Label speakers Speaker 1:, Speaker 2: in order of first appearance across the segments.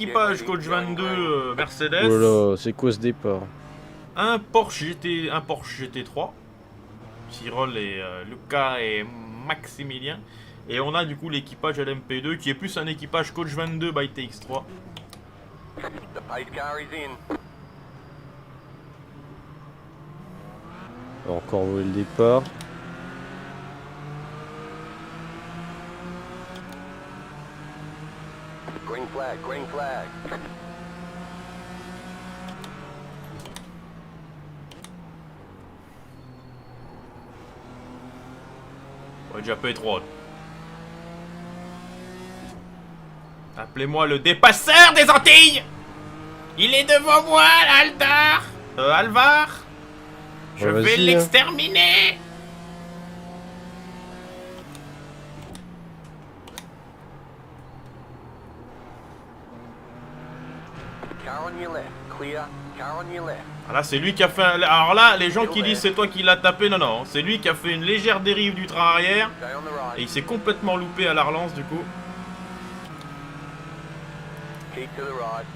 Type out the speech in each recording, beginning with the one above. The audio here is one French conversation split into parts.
Speaker 1: équipage Coach 22 Mercedes.
Speaker 2: Oh là, c'est quoi ce départ?
Speaker 1: Un Porsche GT3. Cyril et Lucas et Maximilien. Et on a du coup l'équipage LMP2 qui est plus un équipage Coach 22 by TX3.
Speaker 3: The pace car is in.
Speaker 2: On va encore voler le départ.
Speaker 3: Green flag, green flag.
Speaker 1: Ouais, déjà P3. Appelez-moi le dépasseur des Antilles. Il est devant moi, Aldar. Alvar. Je
Speaker 2: Ouais,
Speaker 1: vais
Speaker 2: vas-y, hein.
Speaker 1: l'exterminer.
Speaker 3: Car on your left. Clear. Car on your left.
Speaker 1: Ah, là, c'est lui qui a fait un... Alors là, les gens qui disent c'est toi qui l'as tapé, non, non. C'est lui qui a fait une légère dérive du train arrière.
Speaker 3: Stay on the
Speaker 1: Et
Speaker 3: right.
Speaker 1: il s'est complètement loupé à la relance, du coup.
Speaker 3: Keep to the right.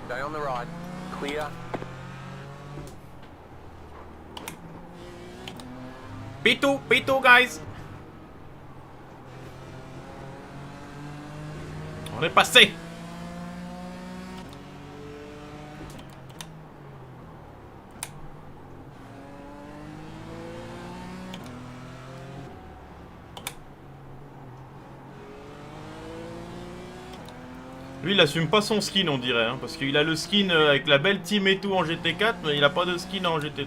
Speaker 3: Stay on the right. Clear.
Speaker 1: P2, guys. On est passé. Lui, il assume pas son skin, on dirait, hein, parce qu'il a le skin avec la belle team et tout en GT4, mais il a pas de skin en GT3.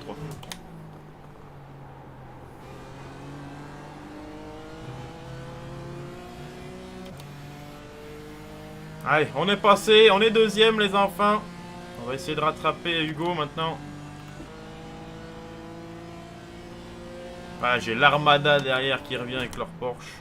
Speaker 1: Allez, on est passé, on est deuxième les enfants. On va essayer de rattraper Hugo maintenant. Ah, j'ai l'armada derrière qui revient avec leur Porsche.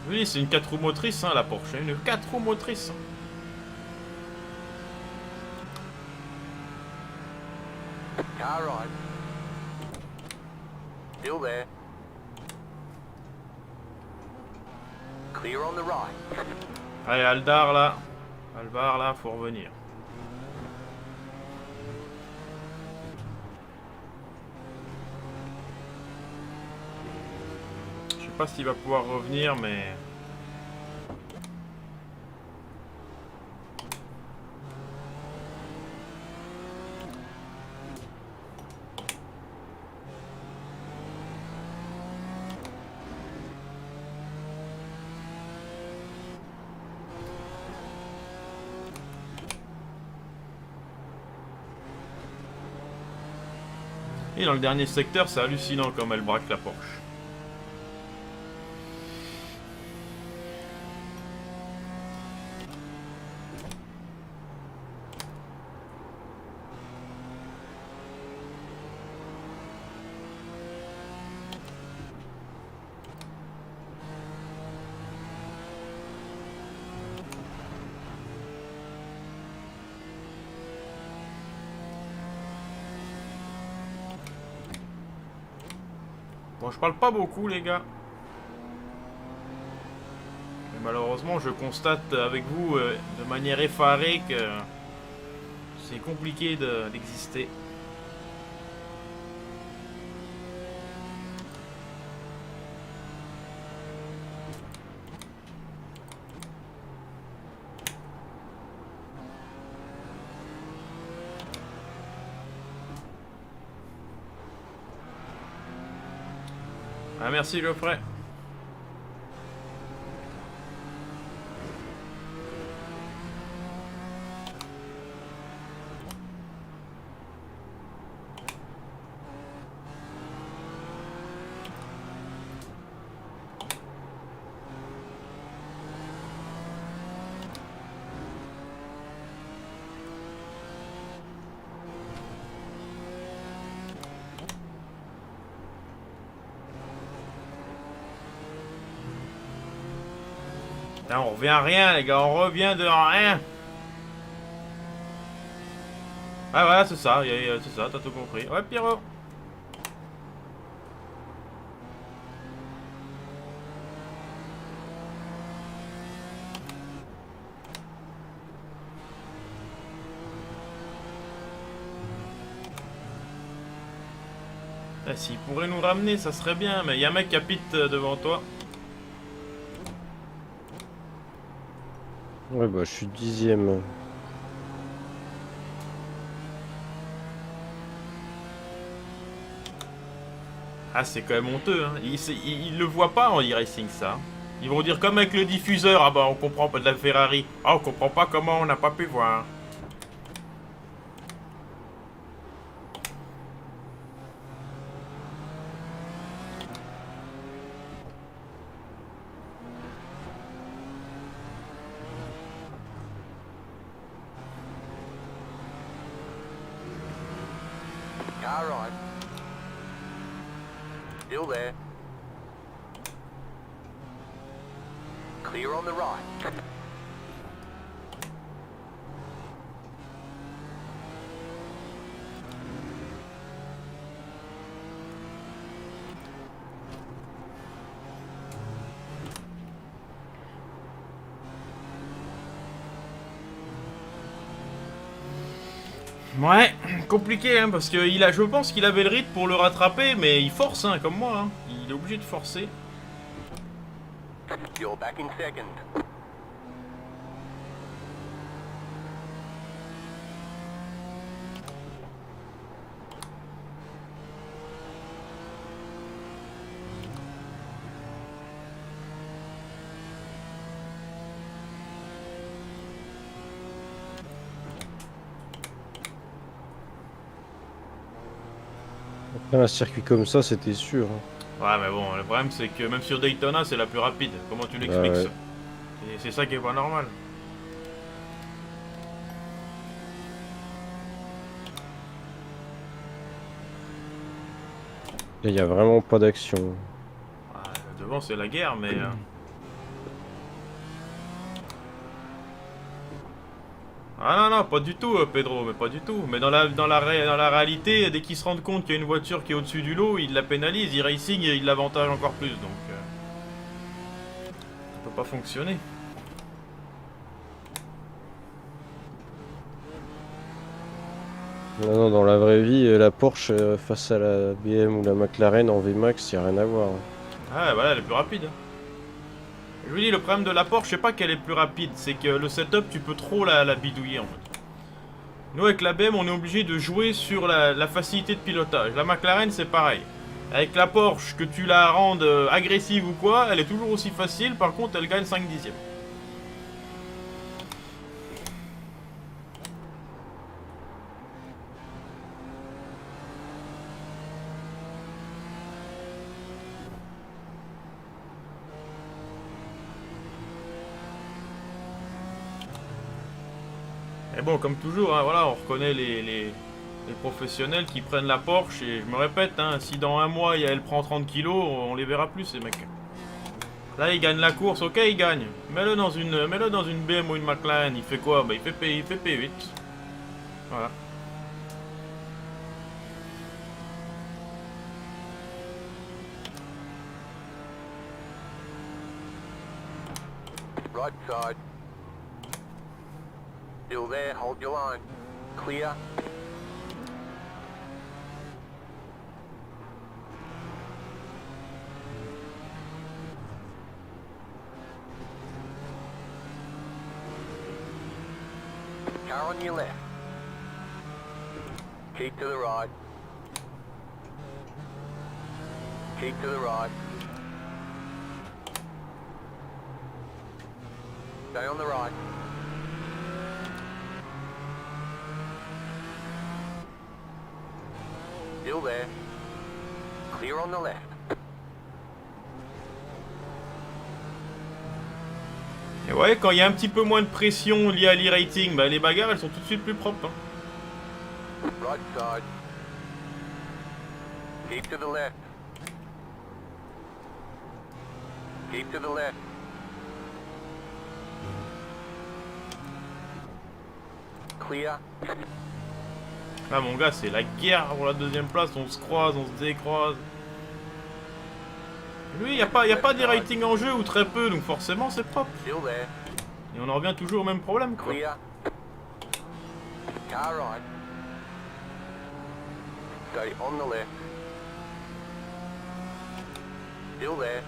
Speaker 1: Oui, c'est une 4 roues motrices, hein, la Porsche. Une 4 roues motrices.
Speaker 3: Car right. Still there. Clear on the right.
Speaker 1: Allez, Aldar là. Alvar là, faut revenir. Je sais pas s'il va pouvoir revenir, mais... Et dans le dernier secteur, c'est hallucinant comme elle braque la Porsche. Bon, je parle pas beaucoup, les gars. Mais malheureusement, je constate avec vous de manière effarée que c'est compliqué d'exister. Ah, merci, Geoffrey. Putain, on revient à rien, les gars, on revient de rien. Ah voilà, c'est ça, c'est ça, t'as tout compris. Ouais, Pierrot. Ah, s'il pourrait nous ramener, ça serait bien, mais il y a un mec qui a pit devant toi.
Speaker 2: Ouais, bah, je suis 10e.
Speaker 1: Ah, c'est quand même honteux, hein. Ils le voient pas en e-racing, ça. Ils vont dire comme avec le diffuseur, ah bah on comprend pas de la Ferrari. Ah, on comprend pas comment on n'a pas pu voir.
Speaker 3: Car right. Still there. Clear on the right.
Speaker 1: Ouais, compliqué, hein, parce que je pense qu'il avait le rythme pour le rattraper, mais il force, hein, comme moi. Hein. Il est obligé de forcer.
Speaker 3: You're back in second.
Speaker 2: Après, un circuit comme ça, c'était sûr. Hein.
Speaker 1: Ouais, mais bon, le problème c'est que même sur Daytona, c'est la plus rapide. Comment tu l'expliques
Speaker 2: Ouais.
Speaker 1: ça? C'est ça qui est pas normal.
Speaker 2: Il y a vraiment pas d'action.
Speaker 1: Ouais, devant, c'est la guerre, mais. Ah non, non, pas du tout, Pedro, mais pas du tout. Mais dans la réalité, dès qu'ils se rendent compte qu'il y a une voiture qui est au-dessus du lot, ils la pénalisent, e-racing, ils l'avantagent encore plus, donc... ça peut pas fonctionner.
Speaker 2: Non, non, dans la vraie vie, la Porsche face à la BM ou la McLaren en VMAX, il n'y a rien à voir.
Speaker 1: Ah, voilà, elle est plus rapide. Je vous dis, le problème de la Porsche, c'est pas qu'elle est plus rapide, c'est que le setup, tu peux trop la bidouiller, en fait. Nous, avec la BM, on est obligé de jouer sur la facilité de pilotage. La McLaren, c'est pareil. Avec la Porsche, que tu la rendes agressive ou quoi, elle est toujours aussi facile, par contre, elle gagne 5 dixièmes. Et bon, comme toujours, hein, voilà, on reconnaît les professionnels qui prennent la Porsche. Et je me répète, hein, si dans un mois elle prend 30 kilos, on les verra plus, ces mecs. Là, il gagne la course, ok, il gagne. Mets-le dans une BM ou une McLaren, il fait quoi? Bah, il fait P8. Voilà.
Speaker 3: Right side. Still there, hold your line. Clear. Car on your left. Keep to the right. Keep to the right. Stay on the right. Still there. Clear on the left.
Speaker 1: Et ouais, quand il y a un petit peu moins de pression liée à l'e-rating, bah, les bagarres, elles sont tout de suite plus propres. Hein.
Speaker 3: Right side. Keep to the left. Keep to the left.
Speaker 1: Là, mon gars, c'est la guerre pour la deuxième place. On se croise, on se décroise. Lui, y a pas des ratings en jeu ou très peu, donc forcément, c'est propre.
Speaker 3: Still there.
Speaker 1: Et on en revient toujours au même problème, quoi.
Speaker 3: Clear. Car right. Got it on the left. Still there.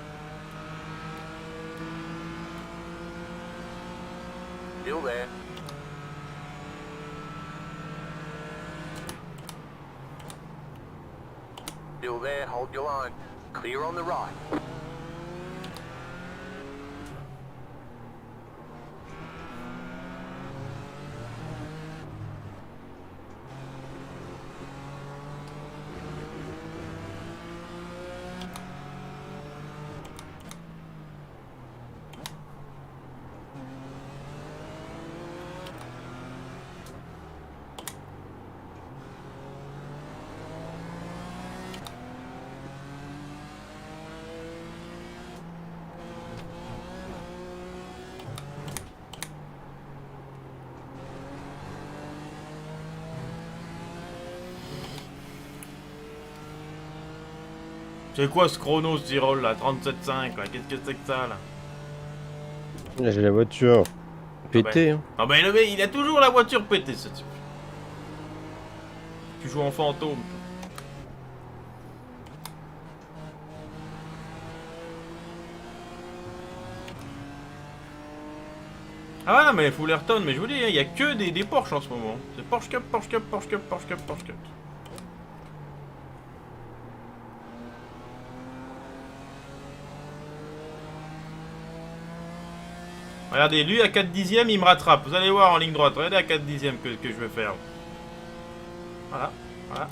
Speaker 3: Still there. Still there, hold your line. Clear on the right.
Speaker 1: C'est quoi ce chrono, ce Tyrol là? 37,5 là, qu'est-ce que c'est que ça là?
Speaker 2: Là, j'ai la voiture pétée. Hein.
Speaker 1: Ah ben le mec, il a toujours la voiture pétée ce type. Tu joues en fantôme. Ah non mais Fullerton, mais je vous dis, il y a que des Porsche en ce moment. C'est Porsche Cup, Porsche Cup, Porsche Cup, Porsche Cup, Porsche Cup. Regardez, lui à 4 dixièmes, il me rattrape. Vous allez voir en ligne droite. Regardez à 4 dixièmes que je vais faire. Voilà, voilà.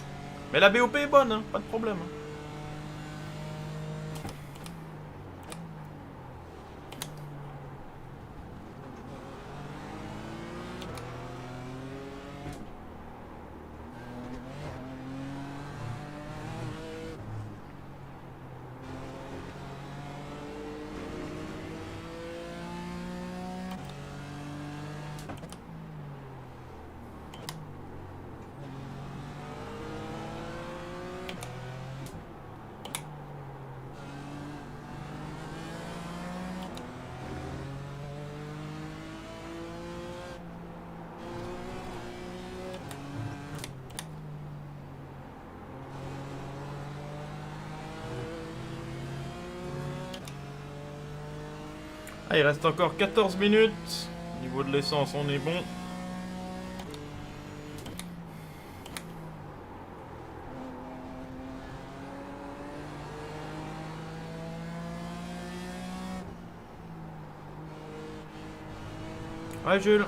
Speaker 1: Mais la BOP est bonne, hein, pas de problème. Hein. Ah, il reste encore 14 minutes. Au niveau de l'essence, on est bon. Ouais, Jules.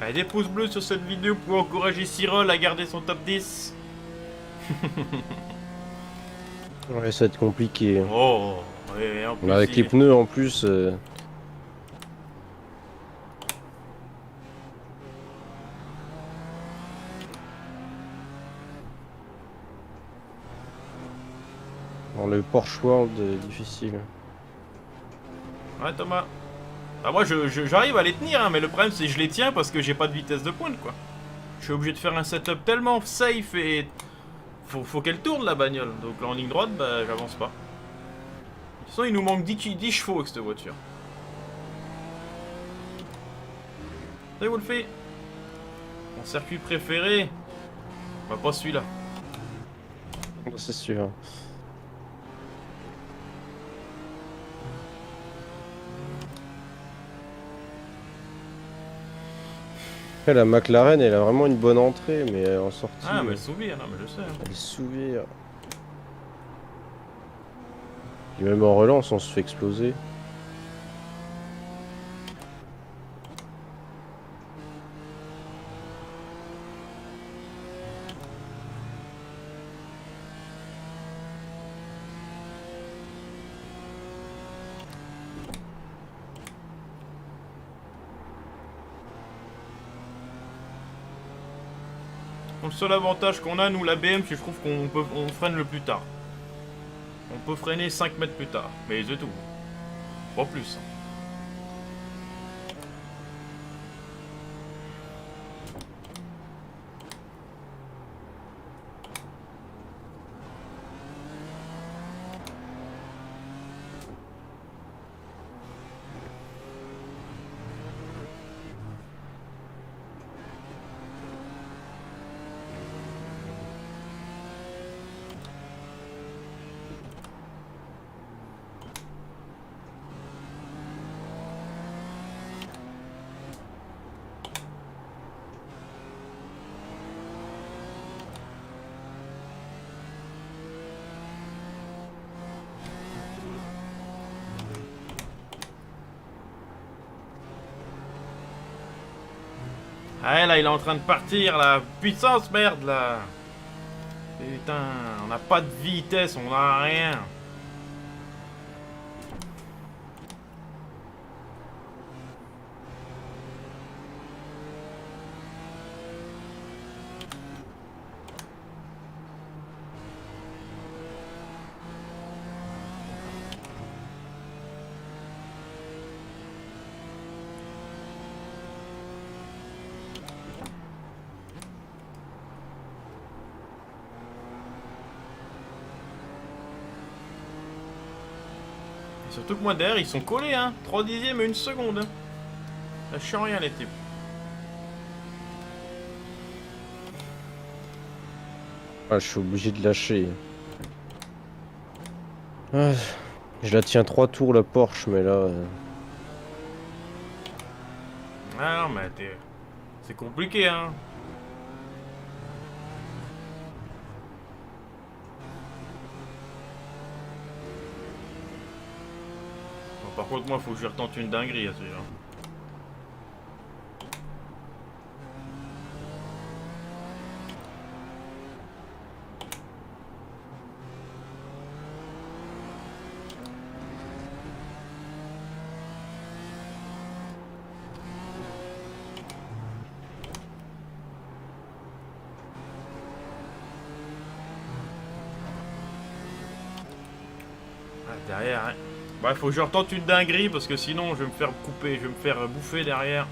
Speaker 1: Allez, des pouces bleus sur cette vidéo pour encourager Cyril à garder son top 10.
Speaker 2: Ouais, ça va être compliqué.
Speaker 1: Oh, ouais, en plus,
Speaker 2: Avec les pneus en plus. Dans le Porsche World, difficile.
Speaker 1: Ouais, Thomas. Bah moi, j'arrive à les tenir, hein, mais le problème, c'est que je les tiens parce que j'ai pas de vitesse de pointe, quoi. Je suis obligé de faire un setup tellement safe et... Faut qu'elle tourne, la bagnole. Donc là, en ligne droite, bah, j'avance pas. De toute façon, il nous manque 10 chevaux avec cette voiture. Salut, Wolfie. Mon circuit préféré. Bah, pas celui-là.
Speaker 2: C'est sûr. Après, la McLaren, elle a vraiment une bonne entrée, mais en sortie.
Speaker 1: Ah, mais le souvenir, non, mais je sais. Hein.
Speaker 2: Elle souvire. Et même en relance, on se fait exploser.
Speaker 1: Le seul avantage qu'on a, nous, la BM, c'est que je trouve on freine le plus tard. On peut freiner 5 mètres plus tard. Mais c'est tout. Pas plus. Ah là, il est en train de partir, la puissance, merde, là. Putain, on n'a pas de vitesse, on n'a rien. Surtout que moi derrière ils sont collés hein, 3 dixièmes et 1 seconde hein. Ça chiant rien les types.
Speaker 2: Ah, je suis obligé de lâcher. Ah, je la tiens 3 tours la Porsche mais là...
Speaker 1: Ah non mais c'est compliqué hein. Par contre, moi, faut que je retente une dinguerie à celui-là. Ah, derrière, hein. Bah, faut que je retente une dinguerie parce que sinon je vais me faire couper, je vais me faire bouffer derrière.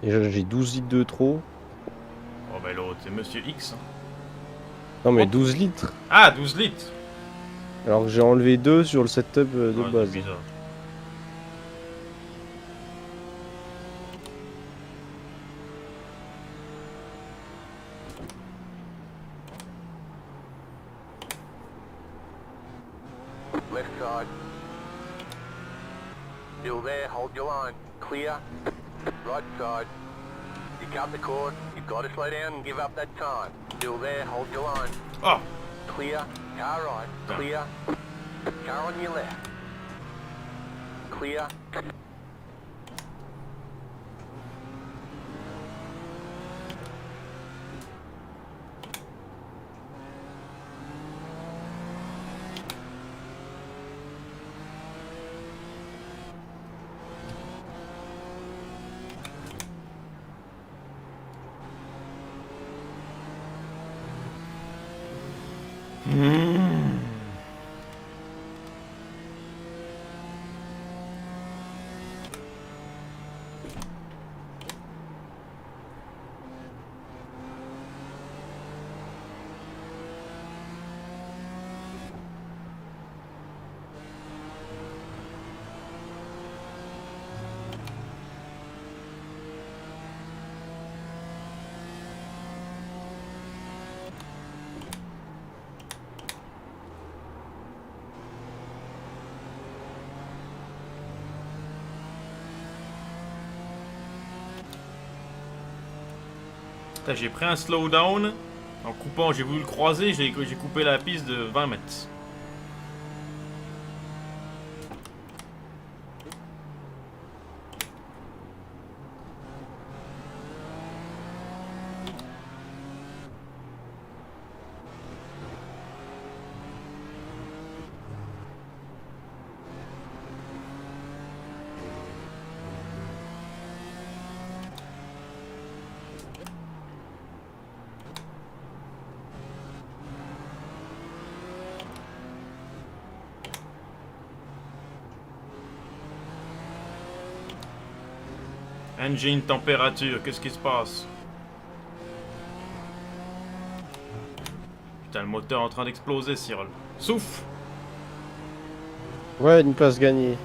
Speaker 2: Déjà j'ai 12 litres de trop.
Speaker 1: Oh bah l'autre, c'est Monsieur X. Hein.
Speaker 2: Non mais
Speaker 1: Oh.
Speaker 2: 12 litres.
Speaker 1: Ah, 12 litres.
Speaker 2: Alors que j'ai enlevé 2 sur le setup de
Speaker 1: Ouais,
Speaker 2: base.
Speaker 1: c'est bizarre.
Speaker 3: Left side. Still there, hold your line. Clear. Right side. You cut the course, you've got to slow down and give up that time. Still there, hold your line.
Speaker 1: Oh,
Speaker 3: Clear. Car right. Clear. Car on your left. Clear.
Speaker 1: j'ai pris un slowdown. En coupant, j'ai voulu le croiser, j'ai coupé la piste de 20 mètres. Engine température, qu'est-ce qui se passe? Putain, le moteur est en train d'exploser, Cyril. Souffle!
Speaker 2: Ouais, une place gagnée.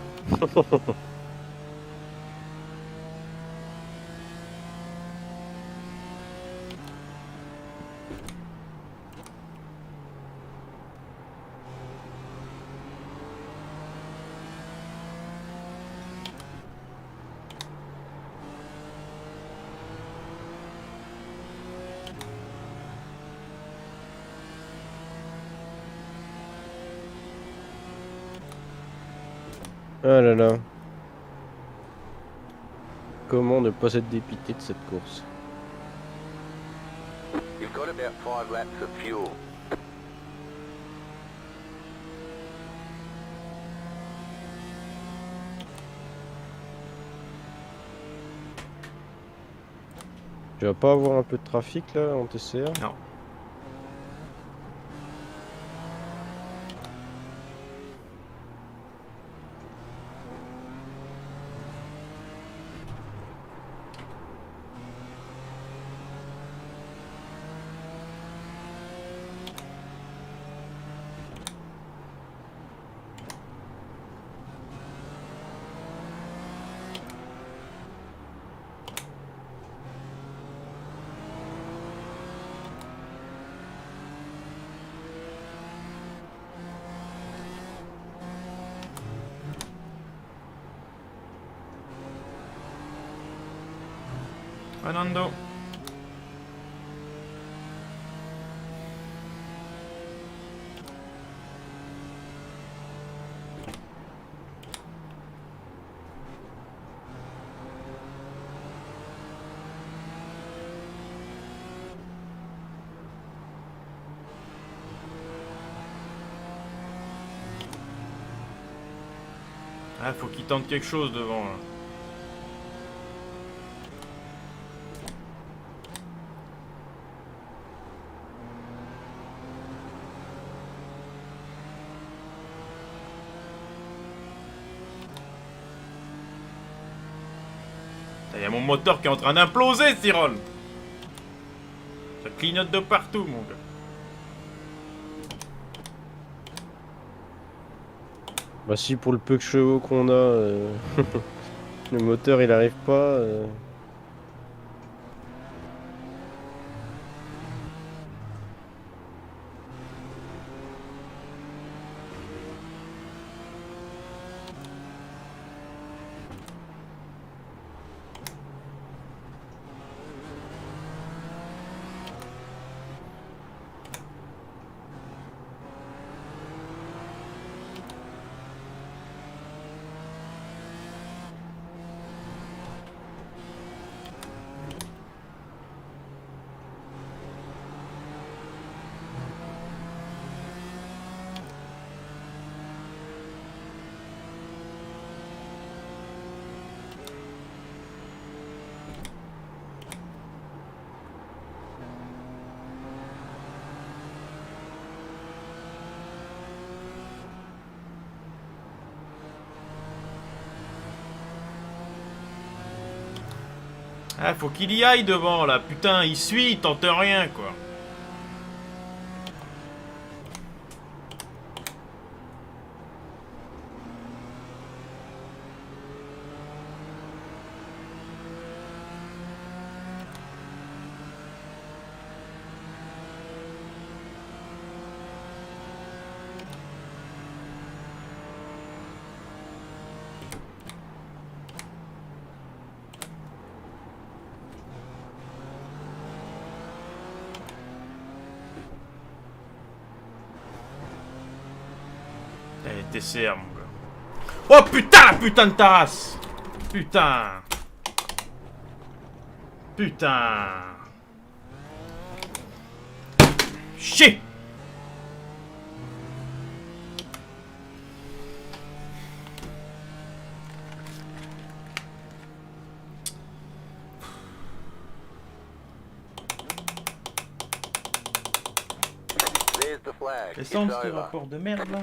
Speaker 2: Ah là là. Comment ne pas être dépité de cette course?
Speaker 3: You've got about 5 laps of fuel.
Speaker 2: Tu vas pas avoir un peu de trafic là en TCR?
Speaker 1: Non. Fernando. Ah, faut qu'il tente quelque chose devant là. Il y a mon moteur qui est en train d'imploser, Cyril. Ça clignote de partout, mon gars.
Speaker 2: Bah si pour le peu de chevaux qu'on a, le moteur il arrive pas. Ah, faut qu'il y aille devant là, putain, il suit, il tente rien quoi. Allez, TCR, mon gars. Oh putain, la putain de tasse. Putain. Putain. Chier.
Speaker 3: There's the flag. It's
Speaker 1: Descends ce
Speaker 3: over.
Speaker 1: rapport de merde là.